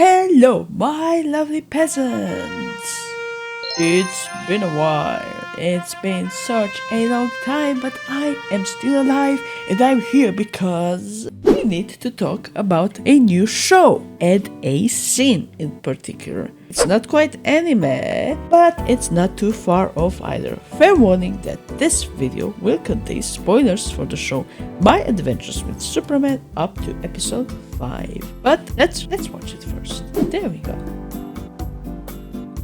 Hello, my lovely peasants! It's been a while. It's been such a long time, but I am still alive and I'm here because we need to talk about a new show and a scene in particular. It's not quite anime, but it's not too far off either. Fair warning that this video will contain spoilers for the show My Adventures with Superman up to episode 5. But let's watch it first. There we go.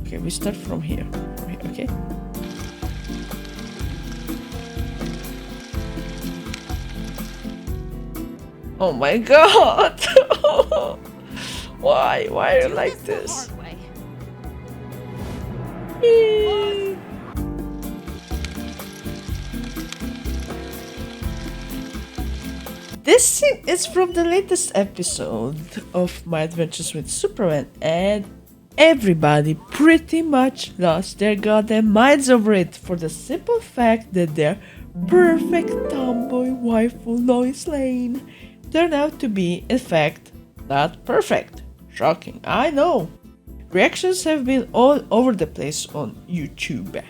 Okay, we start from here. Okay. Oh my god! Why are you like this? This scene is from the latest episode of My Adventures with Superman, and everybody pretty much lost their goddamn minds over it for the simple fact that their perfect tomboy waifu Lois Lane turned out to be, in fact, not perfect. Shocking, I know. Reactions have been all over the place on YouTube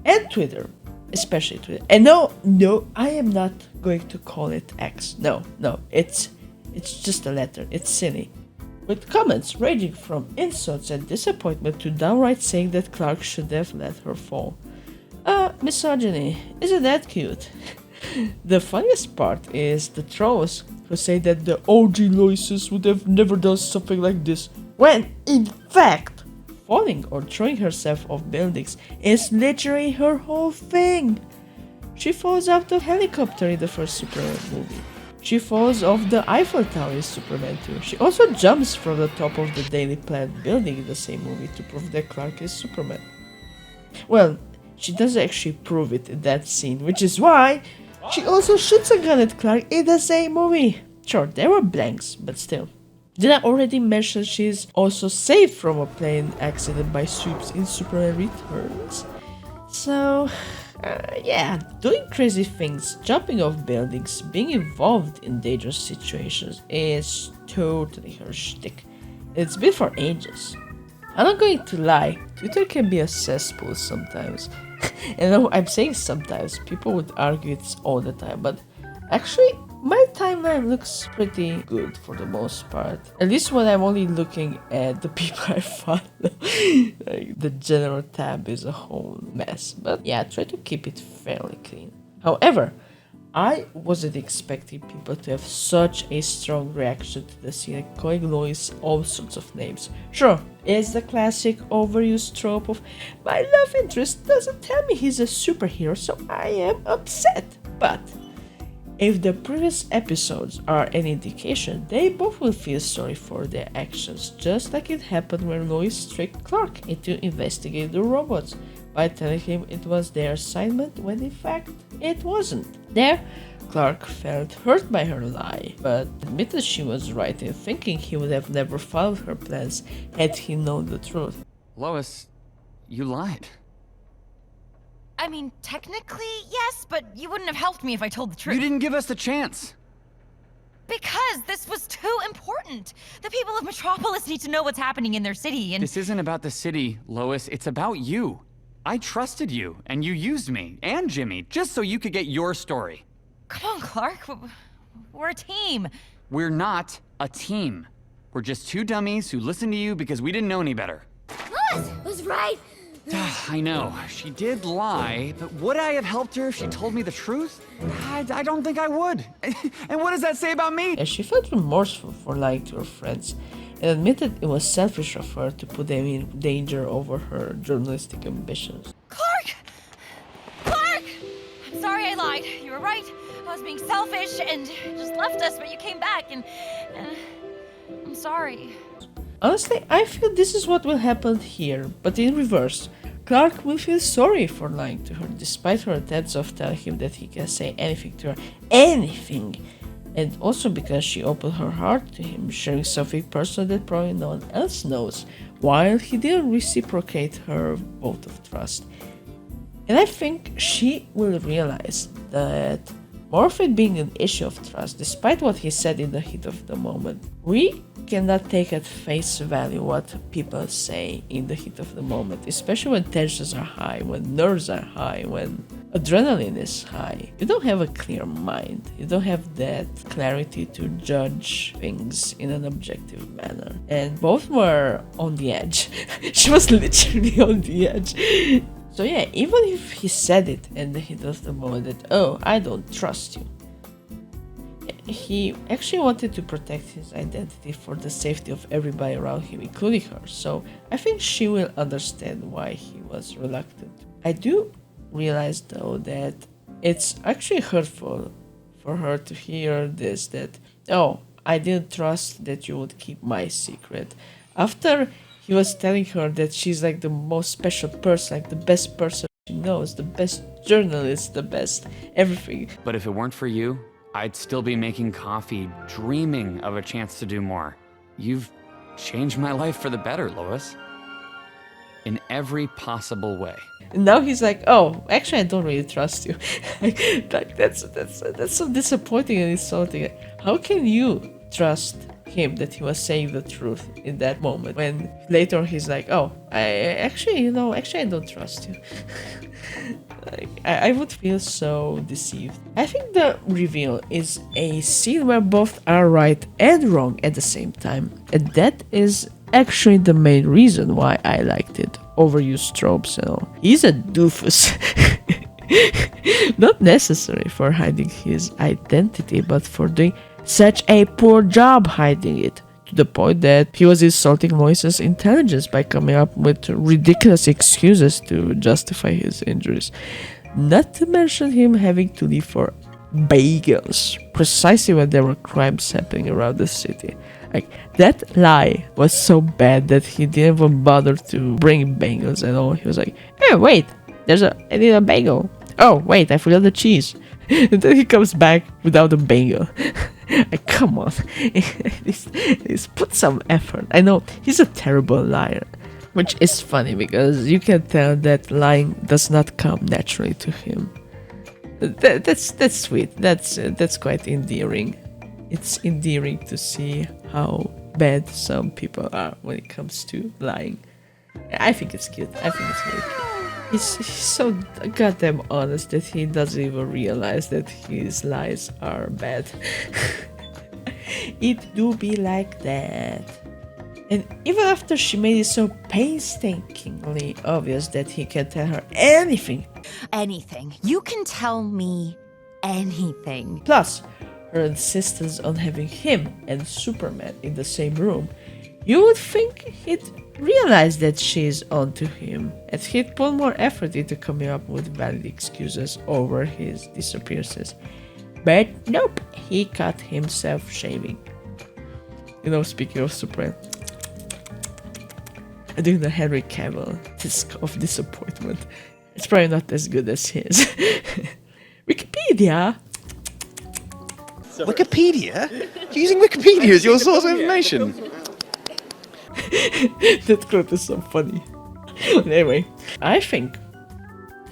and Twitter, especially Twitter. And no, I am not going to call it X. No, it's just a letter. It's silly. With comments ranging from insults and disappointment to downright saying that Clark should have let her fall. Misogyny. Isn't that cute? The funniest part is the trolls who say that the OG Loises would have never done something like this, when in fact, falling or throwing herself off buildings is literally her whole thing. She falls out of a helicopter in the first Superman movie. She falls off the Eiffel Tower in Superman 2. She also jumps from the top of the Daily Planet building in the same movie to prove that Clark is Superman. Well, she does actually prove it in that scene, which is why she also shoots a gun at Clark in the same movie. Sure, there were blanks, but still. Did I already mention she's also saved from a plane accident by Supes in Superman Returns? So, yeah, doing crazy things, jumping off buildings, being involved in dangerous situations is totally her shtick. It's been for ages. I'm not going to lie, Twitter can be a cesspool sometimes. And I'm saying sometimes, people would argue it's all the time, but actually, my timeline looks pretty good for the most part. At least when I'm only looking at the people I follow. Like, the general tab is a whole mess. But yeah, I try to keep it fairly clean. However, I wasn't expecting people to have such a strong reaction to the scene, calling Lois all sorts of names. Sure, it's the classic overused trope of my love interest doesn't tell me he's a superhero, so I am upset. But if the previous episodes are an indication, they both will feel sorry for their actions, just like it happened when Lois tricked Clark into investigating the robots by telling him it was their assignment when in fact it wasn't. There, Clark felt hurt by her lie, but admitted she was right in thinking he would have never followed her plans had he known the truth. Lois, you lied. I mean, technically, yes, but you wouldn't have helped me if I told the truth. You didn't give us the chance. Because this was too important. The people of Metropolis need to know what's happening in their city, and... This isn't about the city, Lois. It's about you. I trusted you, and you used me, and Jimmy, just so you could get your story. Come on, Clark. We're a team. We're not a team. We're just two dummies who listened to you because we didn't know any better. Lois was right. I know, she did lie, but would I have helped her if she told me the truth? I don't think I would. And what does that say about me? And she felt remorseful for lying to her friends, and admitted it was selfish of her to put them in danger over her journalistic ambitions. Clark! Clark! I'm sorry I lied. You were right. I was being selfish and just left us, but you came back and I'm sorry. Honestly, I feel this is what will happen here, but in reverse. Clark will feel sorry for lying to her, despite her attempts of telling him that he can say anything to her. Anything! And also because she opened her heart to him, sharing something personal that probably no one else knows, while he didn't reciprocate her vote of trust. And I think she will realize that more of it being an issue of trust, despite what he said in the heat of the moment. We cannot take at face value what people say in the heat of the moment, especially when tensions are high, when nerves are high, when adrenaline is high. You don't have a clear mind. You don't have that clarity to judge things in an objective manner. And both were on the edge. She was literally on the edge. So yeah, even if he said it in the heat of the moment that, oh, I don't trust you, he actually wanted to protect his identity for the safety of everybody around him, including her. So I think she will understand why he was reluctant. I do realize though that it's actually hurtful for her to hear this, that, oh, I didn't trust that you would keep my secret. After he was telling her that she's like the most special person, like the best person she knows, the best journalist, the best everything. But if it weren't for you, I'd still be making coffee, dreaming of a chance to do more. You've changed my life for the better, Lois. In every possible way. And now he's like, oh, actually I don't really trust you. Like, that's so disappointing and insulting. How can you trust him that he was saying the truth in that moment, when later he's like, oh, I don't trust you. Like, I would feel so deceived. I think the reveal is a scene where both are right and wrong at the same time, and that is actually the main reason why I liked it. Overused tropes and all. He's a doofus. Not necessary for hiding his identity, but for doing such a poor job hiding it, to the point that he was insulting Lois's intelligence by coming up with ridiculous excuses to justify his injuries. Not to mention him having to leave for bagels, precisely when there were crimes happening around the city. Like, that lie was so bad that he didn't even bother to bring bagels at all. He was like, hey, wait, I need a bagel. Oh, wait, I forgot the cheese. And then he comes back without a bagel. Like, come on. He's put some effort. I know he's a terrible liar, which is funny because you can tell that lying does not come naturally to him. That's sweet. That's quite endearing. It's endearing to see how bad some people are when it comes to lying. I think it's cute. I think it's really cute. He's so goddamn honest that he doesn't even realize that his lies are bad. It do be like that. And even after she made it so painstakingly obvious that he can tell her anything. Anything. You can tell me anything. Plus, her insistence on having him and Superman in the same room, you would think he'd realize that she's onto him, and he'd put more effort into coming up with valid excuses over his disappearances. But nope, he caught himself shaving. You know, speaking of Superman, I'm doing the Henry Cavill disc of disappointment. It's probably not as good as his. Wikipedia! Wikipedia? You're using Wikipedia as your source of information? That quote is so funny. Anyway, I think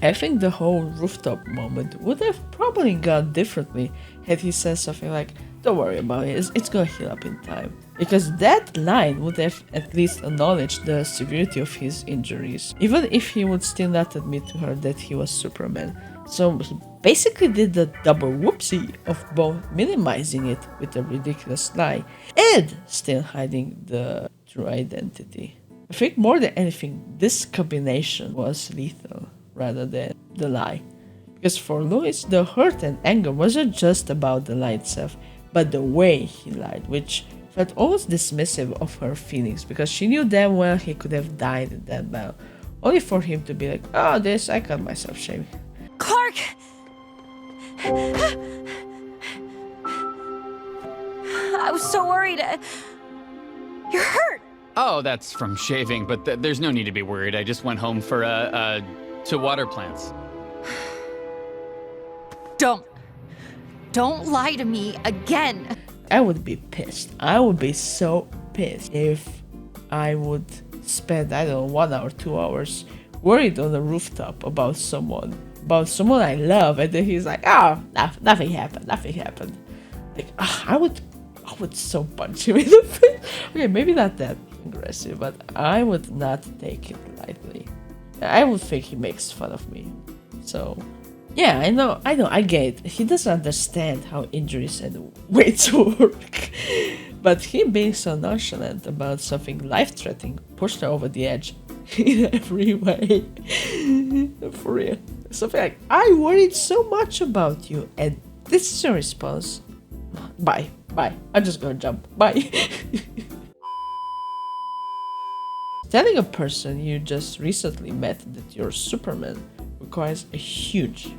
the whole rooftop moment would have probably gone differently had he said something like, don't worry about it, it's gonna heal up in time. Because that line would have at least acknowledged the severity of his injuries, even if he would still not admit to her that he was Superman. So he basically did the double whoopsie of both minimizing it with a ridiculous lie and still hiding the true identity. I think more than anything, this combination was lethal rather than the lie. Because for Lois, the hurt and anger wasn't just about the lie itself, but the way he lied, which felt almost dismissive of her feelings, because she knew damn well he could have died in that battle, only for him to be like, oh, I got myself shaving. Clark! I was so worried. You're hurt! Oh, that's from shaving, but there's no need to be worried. I just went home for to water plants. Don't lie to me again. I would be pissed. I would be so pissed if I would spend, I don't know, 1 hour, 2 hours worried on the rooftop about someone about someone I love, and then he's like, oh, nothing happened. Like, I would so punch him in the face. Okay, maybe not that aggressive, but I would not take it lightly. I would think he makes fun of me. So, yeah, I know, I get it. He doesn't understand how injuries and weights work. But him being so nonchalant about something life-threatening pushed her over the edge in every way. For real. Something like, I worried so much about you, and this is your response. Bye. I'm just gonna jump. Bye. Telling a person you just recently met that you're Superman requires a huge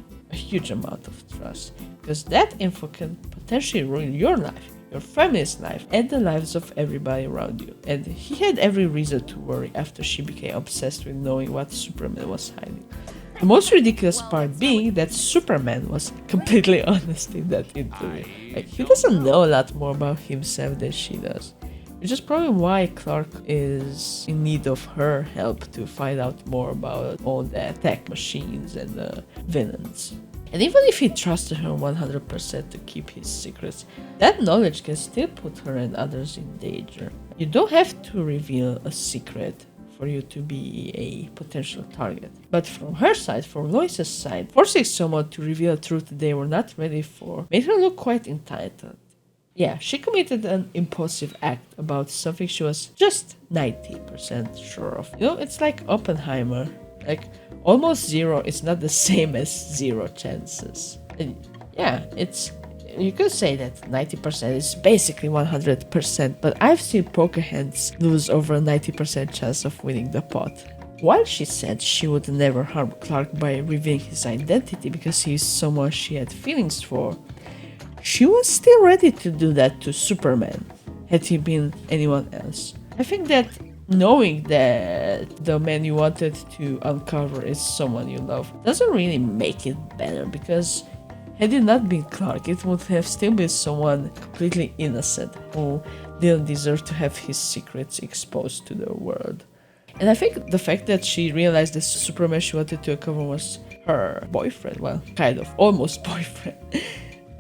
amount of trust, because that info can potentially ruin your life, your family's life, and the lives of everybody around you. And he had every reason to worry after she became obsessed with knowing what Superman was hiding. The most ridiculous part being that Superman was completely honest in that interview. Like, he doesn't know a lot more about himself than she does. Which is probably why Clark is in need of her help to find out more about all the tech machines and the villains. And even if he trusted her 100% to keep his secrets, that knowledge can still put her and others in danger. You don't have to reveal a secret for you to be a potential target. But from her side, from Lois's side, forcing someone to reveal a truth they were not ready for made her look quite entitled. Yeah, she committed an impulsive act about something she was just 90% sure of. You know, it's like Oppenheimer. Like, almost zero is not the same as zero chances. And yeah, you could say that 90% is basically 100%, but I've seen poker hands lose over a 90% chance of winning the pot. While she said she would never harm Clark by revealing his identity because he is someone she had feelings for, she was still ready to do that to Superman, had he been anyone else. I think that knowing that the man you wanted to uncover is someone you love doesn't really make it better, because had it not been Clark, it would have still been someone completely innocent who didn't deserve to have his secrets exposed to the world. And I think the fact that she realized the Superman she wanted to uncover was her boyfriend, well, kind of, almost boyfriend,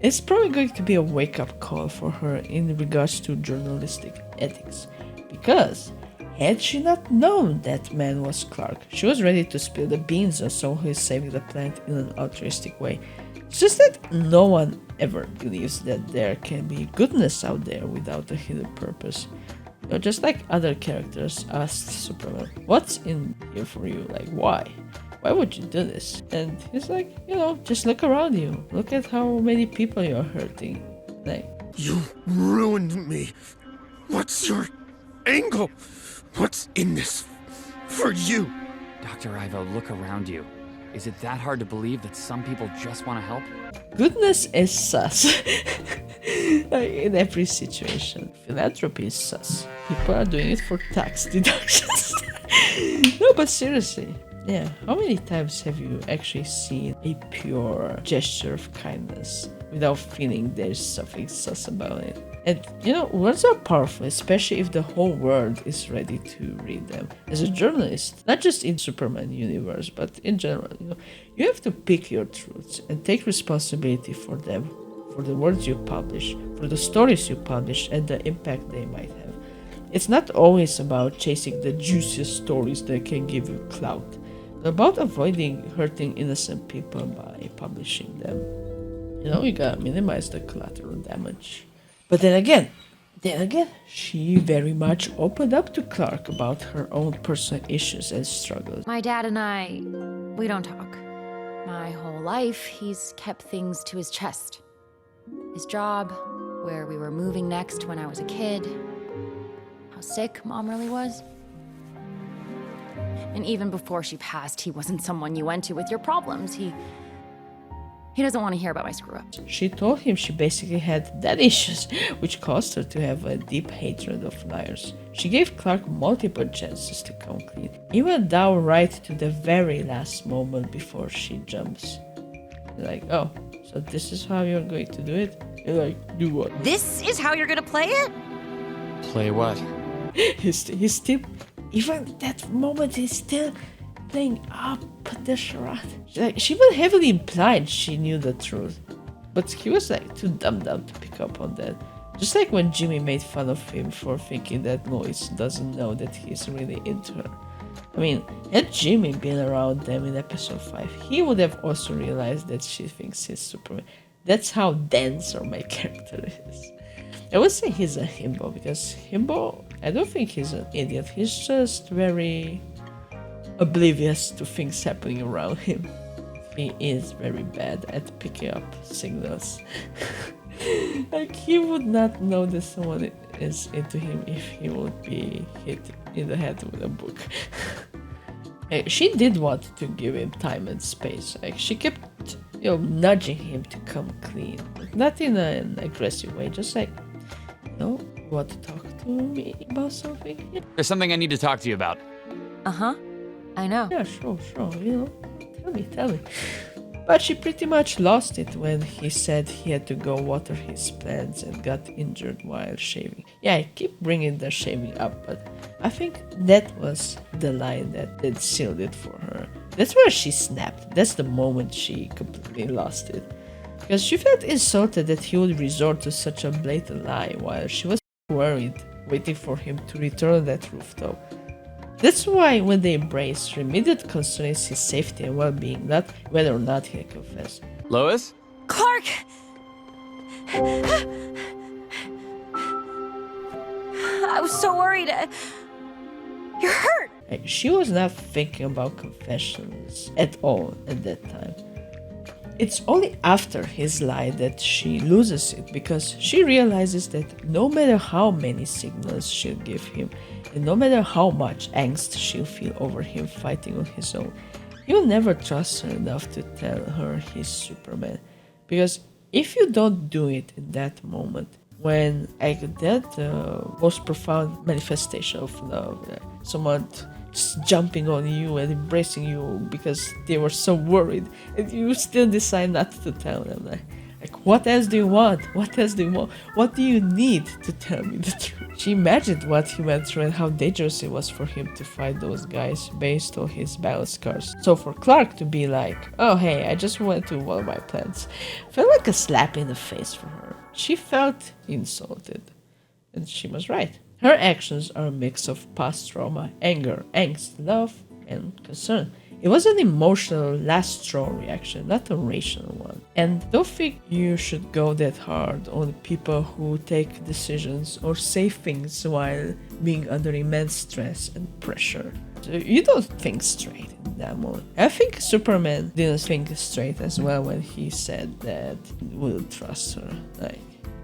it's probably going to be a wake-up call for her in regards to journalistic ethics. Because had she not known that man was Clark, she was ready to spill the beans on someone who is saving the planet in an altruistic way. It's just that no one ever believes that there can be goodness out there without a hidden purpose. You know, just like other characters asked Superman, what's in here for you? Like, why? Why would you do this? And he's like, you know, just look around you. Look at how many people you're hurting. Like, you ruined me. What's your angle? What's in this for you? Dr. Ivo, look around you. Is it that hard to believe that some people just want to help? goodness is sus. Like, in every situation. Philanthropy is sus. People are doing it for tax deductions. No, but seriously. Yeah, how many times have you actually seen a pure gesture of kindness without feeling there's something sus about it? And, you know, words are powerful, especially if the whole world is ready to read them. As a journalist, not just in Superman universe, but in general, you have to pick your truths and take responsibility for them, for the words you publish, for the stories you publish, and the impact they might have. It's not always about chasing the juiciest stories that can give you clout, but about avoiding hurting innocent people by publishing them. You gotta minimize the collateral damage. But then again, she very much opened up to Clark about her own personal issues and struggles. My dad and I, we don't talk. My whole life, he's kept things to his chest. His job, where we were moving next when I was a kid, how sick Mom really was. And even before she passed, he wasn't someone you went to with your problems. He doesn't want to hear about my screw-ups. She told him she basically had dad issues, which caused her to have a deep hatred of liars. She gave Clark multiple chances to come clean, even down right to the very last moment before she jumps. Like, oh, so this is how you're going to do it? You're like, do what? This is how you're gonna play it? Play what? He's still, even that moment, he's still playing up the charade. She even heavily implied she knew the truth. But he was like too dumb to pick up on that. Just like when Jimmy made fun of him for thinking that Lois doesn't know that he's really into her. I mean, had Jimmy been around them in episode 5, he would have also realized that she thinks he's Superman. That's how dense our main character is. I would say he's a himbo, because himbo, I don't think he's an idiot. He's just very oblivious to things happening around him. He is very bad at picking up signals. Like, he would not know that someone is into him if he would be hit in the head with a book. She did want to give him time and space. Like, she kept, nudging him to come clean. Not in an aggressive way, just like, you want to talk to me about something? Yeah. There's something I need to talk to you about. Uh-huh. I know. Yeah, sure, tell me. But she pretty much lost it when he said he had to go water his plants and got injured while shaving. Yeah, I keep bringing the shaving up, but I think that was the line that sealed it for her. That's where she snapped. That's the moment she completely lost it. Because she felt insulted that he would resort to such a blatant lie while she was worried, waiting for him to return on that rooftop. That's why when they embraced, her immediate concern is his safety and well-being, not whether or not he confessed. Lois? Clark! I was so worried. You're hurt! She was not thinking about confessions at all at that time. It's only after his lie that she loses it, because she realizes that no matter how many signals she'll give him, and no matter how much angst she'll feel over him fighting on his own, he'll never trust her enough to tell her he's Superman. Because if you don't do it in that moment, when that most profound manifestation of love, someone just jumping on you and embracing you because they were so worried, and you still decide not to tell them, like, what else do you want? What else do you want? What do you need to tell me the truth? She imagined what he went through and how dangerous it was for him to fight those guys based on his battle scars. So for Clark to be like, oh hey, I just went to water my plants, felt like a slap in the face for her. She felt insulted. And she was right. Her actions are a mix of past trauma, anger, angst, love, and concern. It was an emotional, last straw reaction, not a rational one. And don't think you should go that hard on people who take decisions or say things while being under immense stress and pressure. So you don't think straight in that moment. I think Superman didn't think straight as well when he said that he would trust her. Like,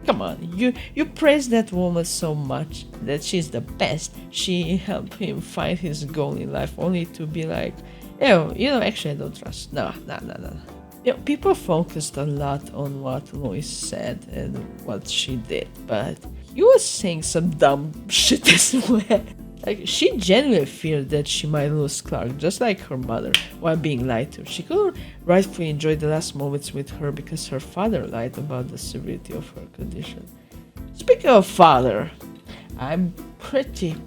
come on, you praise that woman so much that she's the best. She helped him find his goal in life, only to be like, actually I don't trust. No. People focused a lot on what Lois said and what she did, but he was saying some dumb shit as well. Like, she genuinely feared that she might lose Clark, just like her mother, while being lied to. She couldn't rightfully enjoy the last moments with her because her father lied about the severity of her condition. Speaking of father, I'm pretty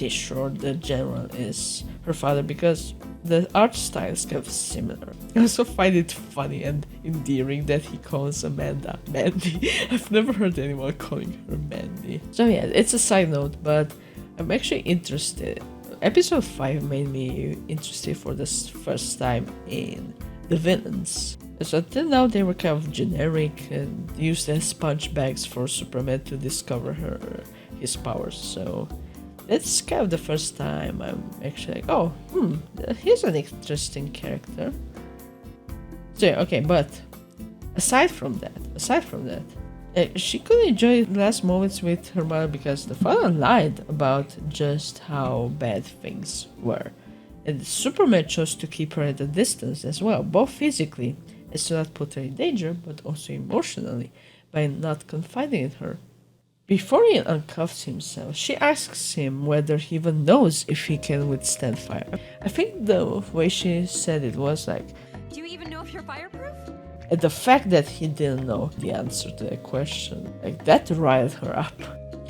sure the general is her father because the art style is kind of similar. I also find it funny and endearing that he calls Amanda Mandy. I've never heard anyone calling her Mandy. So yeah, it's a side note, but I'm actually interested. Episode 5 made me interested for the first time in the villains. So until now they were kind of generic and used as sponge bags for Superman to discover his powers. So it's kind of the first time I'm actually like, he's an interesting character. So yeah, okay, but aside from that, she could enjoy the last moments with her mother because the father lied about just how bad things were. And Superman chose to keep her at a distance as well, both physically, as to not put her in danger, but also emotionally, by not confiding in her. Before he uncuffs himself, she asks him whether he even knows if he can withstand fire. I think the way she said it was like, Do you even know if you're fireproof? and the fact that he didn't know the answer to that question, like, that riled her up.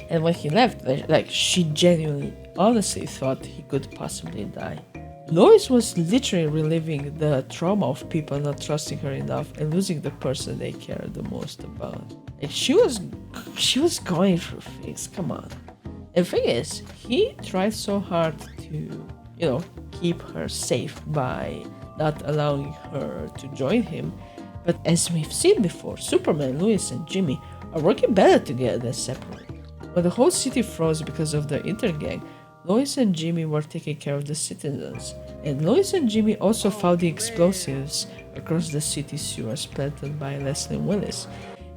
And when he left, like, she genuinely, honestly thought he could possibly die. Lois was literally reliving the trauma of people not trusting her enough and losing the person they care the most about. And she was going through things, come on. And the thing is, he tried so hard to, keep her safe by not allowing her to join him. But as we've seen before, Superman, Lois, and Jimmy are working better together than separately. When the whole city froze because of the intergang, Lois and Jimmy were taking care of the citizens, and Lois and Jimmy also found the explosives across the city sewers planted by Leslie and Willis.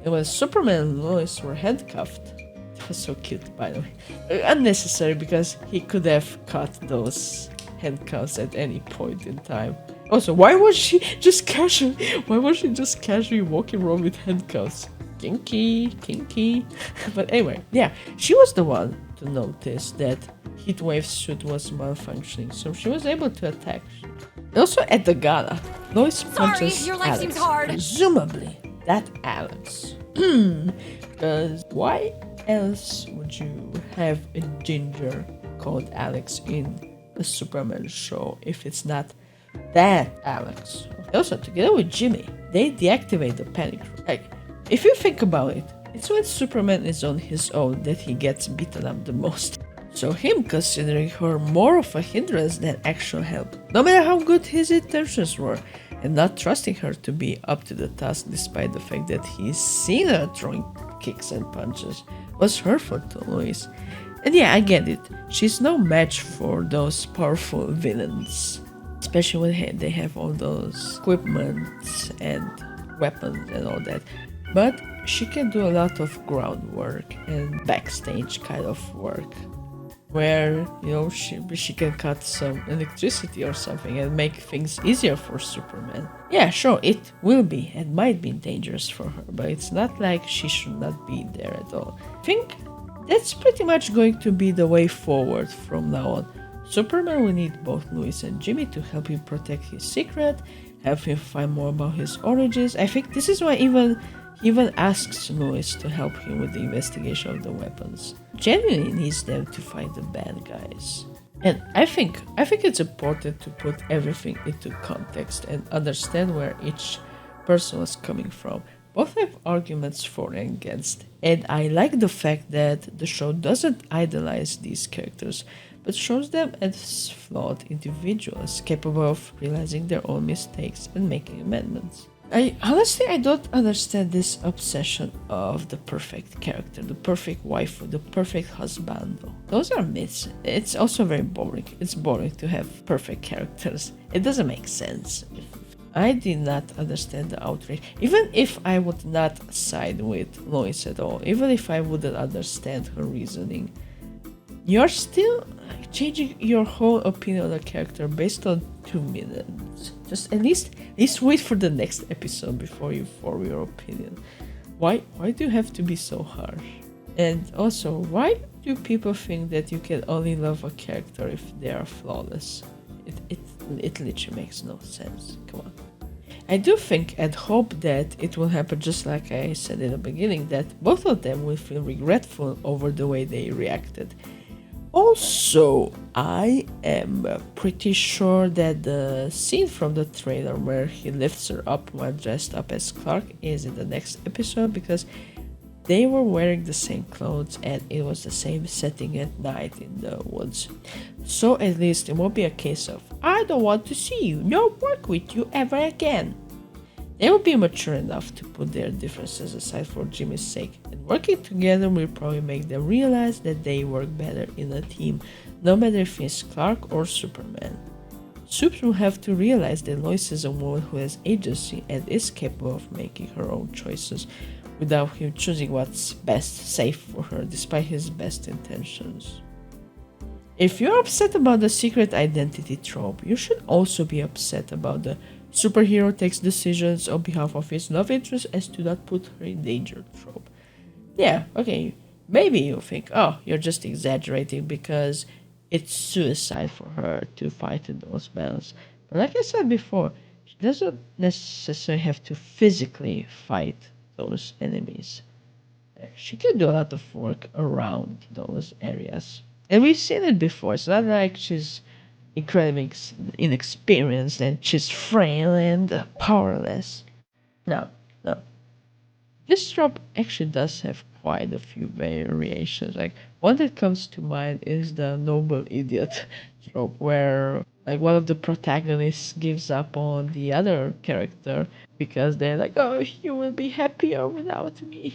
And when Superman and Lois were handcuffed, it was so cute, by the way, unnecessary because he could have cut those handcuffs at any point in time. Also, why was she just casually walking around with handcuffs? Kinky. But anyway, yeah, she was the one to notice that Heatwave's suit was malfunctioning, so she was able to attack. Also at the gala, Lois punches your life Alex. seems hard. Presumably, that Alex. Because why else would you have a ginger called Alex in a Superman show if it's not that Alex? Also, together with Jimmy, they deactivate the panic room. Like, if you think about it, it's when Superman is on his own that he gets beaten up the most. So him considering her more of a hindrance than actual help, no matter how good his intentions were, and not trusting her to be up to the task despite the fact that he's seen her throwing kicks and punches, was hurtful to Lois. And yeah, I get it, she's no match for those powerful villains, especially when they have all those equipment and weapons and all that. But she can do a lot of groundwork and backstage kind of work, where she can cut some electricity or something and make things easier for Superman. Yeah, sure, it will be and might be dangerous for her, but it's not like she should not be there at all. I think that's pretty much going to be the way forward from now on. Superman will need both Lois and Jimmy to help him protect his secret, help him find more about his origins. I think this is why he even asks Lois to help him with the investigation of the weapons. Genuinely needs them to find the bad guys. And I think it's important to put everything into context and understand where each person was coming from. Both have arguments for and against, and I like the fact that the show doesn't idolize these characters, but shows them as flawed individuals capable of realizing their own mistakes and making amendments. I don't understand this obsession of the perfect character, the perfect waifu, the perfect husbando. Those are myths. It's also very boring. It's boring to have perfect characters. It doesn't make sense. I did not understand the outrage. Even if I would not side with Lois at all, even if I wouldn't understand her reasoning, you're still changing your whole opinion of the character based on 2 minutes. Just at least wait for the next episode before you form your opinion. Why do you have to be so harsh? And also, why do people think that you can only love a character if they are flawless? It literally makes no sense. Come on. I do think and hope that it will happen just like I said in the beginning, that both of them will feel regretful over the way they reacted. Also, I am pretty sure that the scene from the trailer where he lifts her up while dressed up as Clark is in the next episode, because they were wearing the same clothes and it was the same setting at night in the woods. So at least it won't be a case of, I don't want to see you, no work with you ever again. They will be mature enough to put their differences aside for Jimmy's sake, and working together will probably make them realize that they work better in a team, no matter if it's Clark or Superman. Supes will have to realize that Lois is a woman who has agency and is capable of making her own choices without him choosing what's best safe for her despite his best intentions. If you're upset about the secret identity trope, you should also be upset about the superhero takes decisions on behalf of his love interest as to not put her in danger trope. Yeah, okay, maybe you think, oh, you're just exaggerating because it's suicide for her to fight in those battles. But like I said before, she doesn't necessarily have to physically fight those enemies. She can do a lot of work around those areas. And we've seen it before. It's not like she's incredibly inexperienced and she's frail and powerless. No, no. This trope actually does have quite a few variations. Like one that comes to mind is the noble idiot trope, where like one of the protagonists gives up on the other character because they're like, "Oh, you will be happier without me."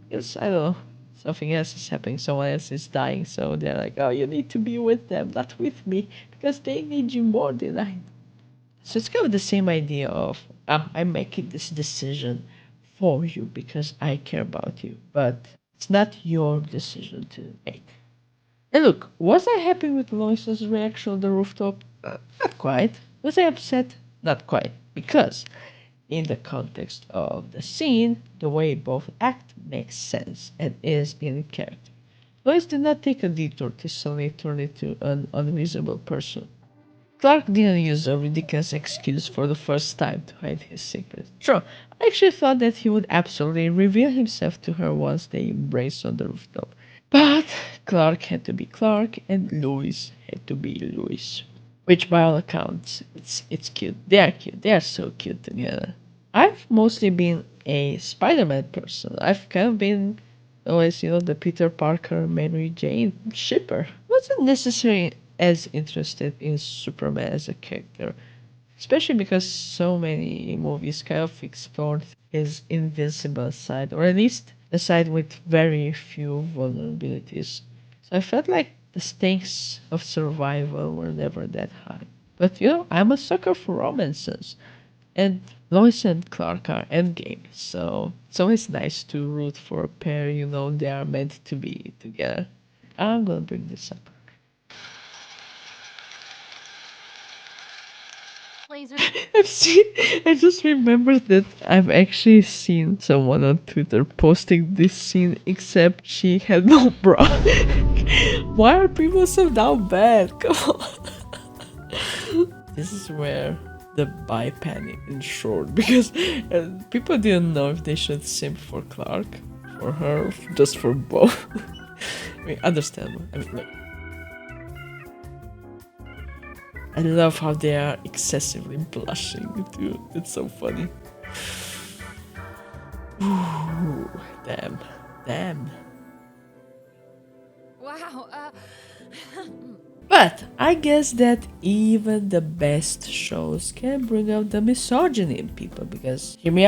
Because I don't know, something else is happening, someone else is dying, so they're like, "Oh, you need to be with them, not with me, because they need you more than I." So it's kind of the same idea of I'm making this decision for you because I care about you, but it's not your decision to make. And look, was I happy with Lois's reaction on the rooftop? Not quite. Was I upset? Not quite. Because in the context of the scene, the way both act makes sense and is in character. Lois did not take a detour to suddenly turn into an unreasonable person. Clark didn't use a ridiculous excuse for the first time to hide his secret. Sure, I actually thought that he would absolutely reveal himself to her once they embraced on the rooftop. But Clark had to be Clark, and Lois had to be Lois. Which, by all accounts, it's cute. They are cute. They are so cute together. I've mostly been a Spider-Man person. I've kind of been always, the Peter Parker, Mary Jane shipper. Wasn't necessarily as interested in Superman as a character, especially because so many movies kind of explored his invincible side, or at least the side with very few vulnerabilities. So I felt like the stakes of survival were never that high. But I'm a sucker for romances, and Lois and Clark are endgame, so it's always nice to root for a pair they are meant to be together. I'm gonna bring this up. Laser. I just remembered that I've actually seen someone on Twitter posting this scene, except she had no bra. Why are people so down bad? Come on. This is where the bi panic in short, because people didn't know if they should simp for Clark, for her, or just for both. I mean, understandable. I mean, look. I love how they are excessively blushing too. It's so funny. Ooh, damn. Damn. Wow. But I guess that even the best shows can bring out the misogyny in people because, hear me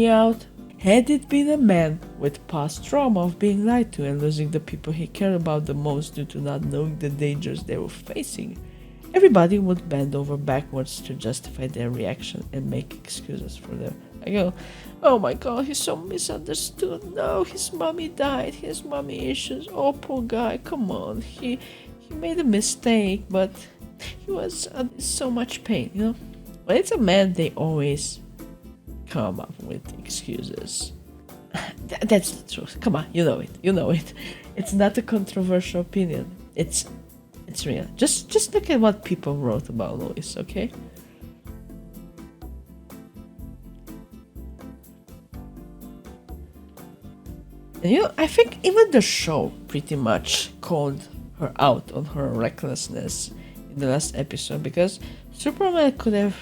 out. Had it been a man with past trauma of being lied to and losing the people he cared about the most due to not knowing the dangers they were facing, everybody would bend over backwards to justify their reaction and make excuses for them. I go, oh my god, he's so misunderstood. No, his mommy died. He has mommy issues. Oh, poor guy. Come on. He made a mistake, but he was in so much pain, When it's a man, they always come up with excuses. That's the truth. Come on, you know it. It's not a controversial opinion. It's real. Just look at what people wrote about Lois, okay? And I think even the show pretty much called her out on her recklessness in the last episode, because Superman could have,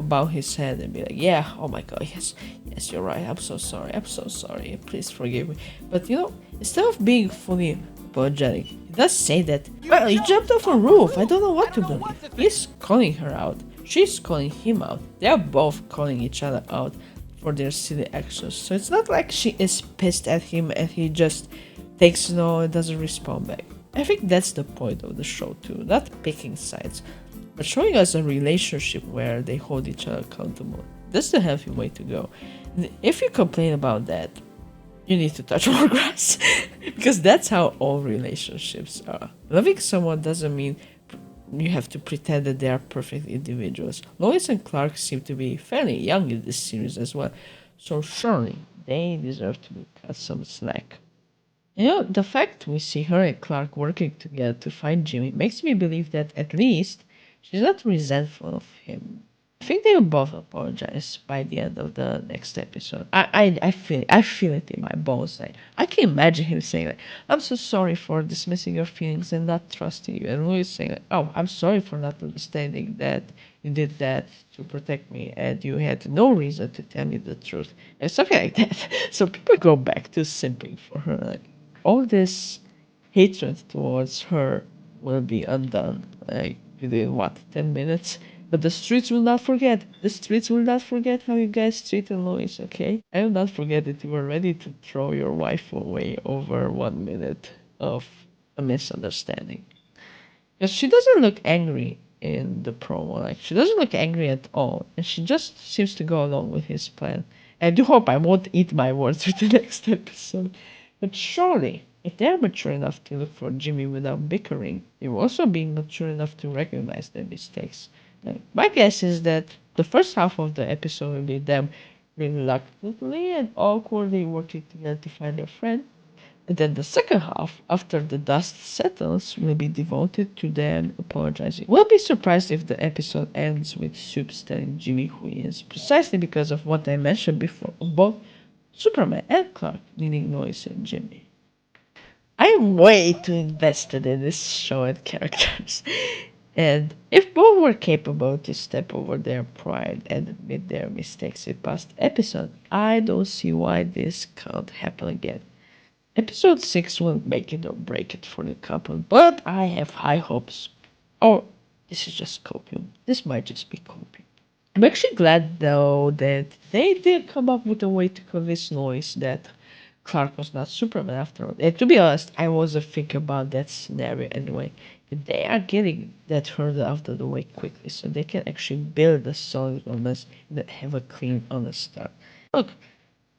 bow his head and be like, yeah, oh my god, yes, you're right, I'm so sorry, please forgive me. But instead of being fully apologetic, he does say that, well, he jumped off a roof, I don't know what to believe. He's calling her out, she's calling him out, they're both calling each other out for their silly actions. So it's not like she is pissed at him and he just takes no and doesn't respond back. I think that's the point of the show too, not picking sides, but showing us a relationship where they hold each other accountable. That's the healthy way to go. And if you complain about that, you need to touch more grass. Because that's how all relationships are. Loving someone doesn't mean you have to pretend that they are perfect individuals. Lois and Clark seem to be fairly young in this series as well, so surely they deserve to be cut some slack. The fact we see her and Clark working together to find Jimmy makes me believe that at least she's not resentful of him. I think they will both apologize by the end of the next episode. I feel it in my bones. I can imagine him saying like, "I'm so sorry for dismissing your feelings and not trusting you," and Louis saying like, "Oh, I'm sorry for not understanding that you did that to protect me and you had no reason to tell me the truth," and something like that. So people go back to simping for her. Like all this hatred towards her will be undone. Like within what 10 minutes. But the streets will not forget. The streets will not forget how you guys treated Lois, okay? I will not forget that you were ready to throw your wife away over 1 minute of a misunderstanding. Because she doesn't look angry in the promo. Like, she doesn't look angry at all. And she just seems to go along with his plan. I do hope I won't eat my words with the next episode. But surely, if they're mature enough to look for Jimmy without bickering, they will also be mature enough to recognize their mistakes. My guess is that the first half of the episode will be them reluctantly and awkwardly working together to find their friend. And then the second half, after the dust settles, will be devoted to them apologizing. We'll be surprised if the episode ends with Soups telling Jimmy who he is, precisely because of what I mentioned before of both Superman and Clark needing Lois and Jimmy. I'm way too invested in this show and characters. And if both were capable to step over their pride and admit their mistakes in past episodes, I don't see why this can't happen again. Episode 6 will make it or break it for the couple, but I have high hopes. Or this is just copium. This might just be copium. I'm actually glad though that they did come up with a way to convince Lois that Clark was not Superman after all. And to be honest, I wasn't thinking about that scenario anyway. They are getting that hurdle out of the way quickly, so they can actually build a solid romance that have a clean, honest start. Look,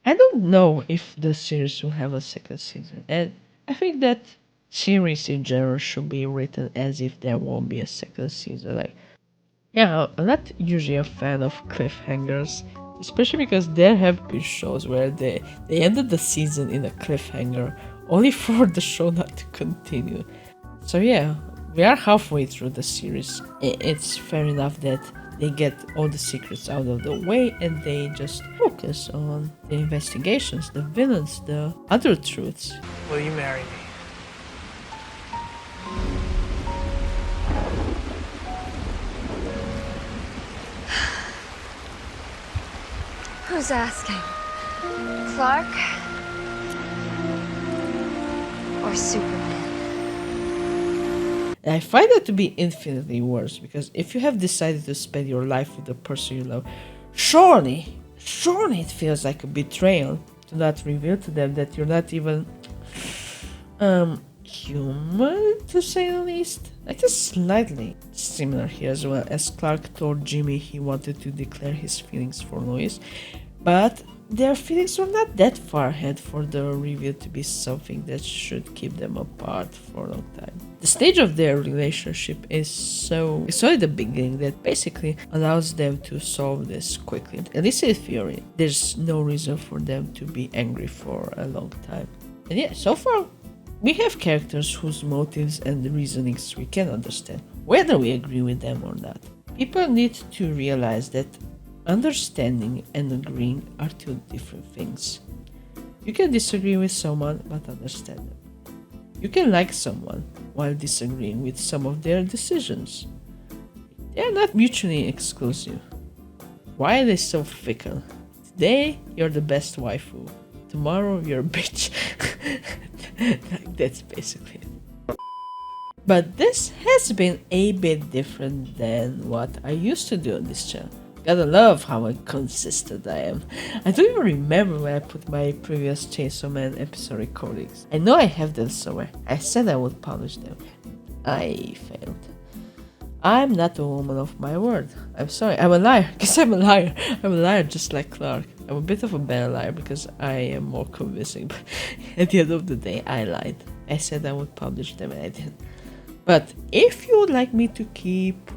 I don't know if the series will have a second season, and I think that series in general should be written as if there won't be a second season. Like, yeah, I'm not usually a fan of cliffhangers, especially because there have been shows where they ended the season in a cliffhanger only for the show not to continue. So yeah, we are halfway through the series. It's fair enough that they get all the secrets out of the way and they just focus on the investigations, the villains, the other truths. Will you marry me? Who's asking? Clark? Or Superman? And I find that to be infinitely worse because if you have decided to spend your life with the person you love, surely it feels like a betrayal to not reveal to them that you're not even human, to say the least. Like just slightly similar here as well, as Clark told Jimmy he wanted to declare his feelings for Lois, but their feelings were not that far ahead for the reveal to be something that should keep them apart for a long time. The stage of their relationship is so at the beginning that basically allows them to solve this quickly. At least in theory, there's no reason for them to be angry for a long time. And yeah, so far we have characters whose motives and reasonings we can understand, whether we agree with them or not. People need to realize that understanding and agreeing are two different things. You can disagree with someone but understand them. You can like someone while disagreeing with some of their decisions. They are not mutually exclusive. Why are they so fickle? Today, you're the best waifu. Tomorrow, you're a bitch. That's basically it. But this has been a bit different than what I used to do on this channel. Gotta love how inconsistent I am. I don't even remember when I put my previous Chainsaw Man episode recordings. I know I have them somewhere. I said I would publish them. I failed. I'm not a woman of my word. I'm sorry, I'm a liar. Because I'm a liar. I'm a liar just like Clark. I'm a bit of a better liar because I am more convincing. But at the end of the day, I lied. I said I would publish them and I didn't. But if you would like me to keep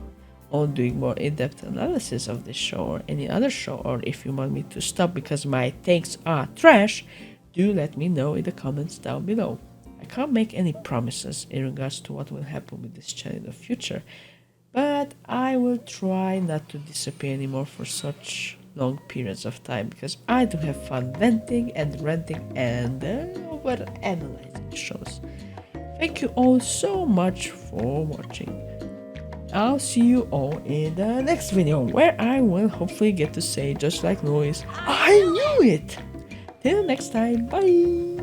on doing more in-depth analysis of this show or any other show, or if you want me to stop because my takes are trash, do let me know in the comments down below. I can't make any promises in regards to what will happen with this channel in the future, But I will try not to disappear anymore for such long periods of time because I do have fun venting and ranting and over analyzing shows. Thank you all so much for watching. I'll see you all in the next video where I will hopefully get to say just like Lois, I knew it! Till next time, bye!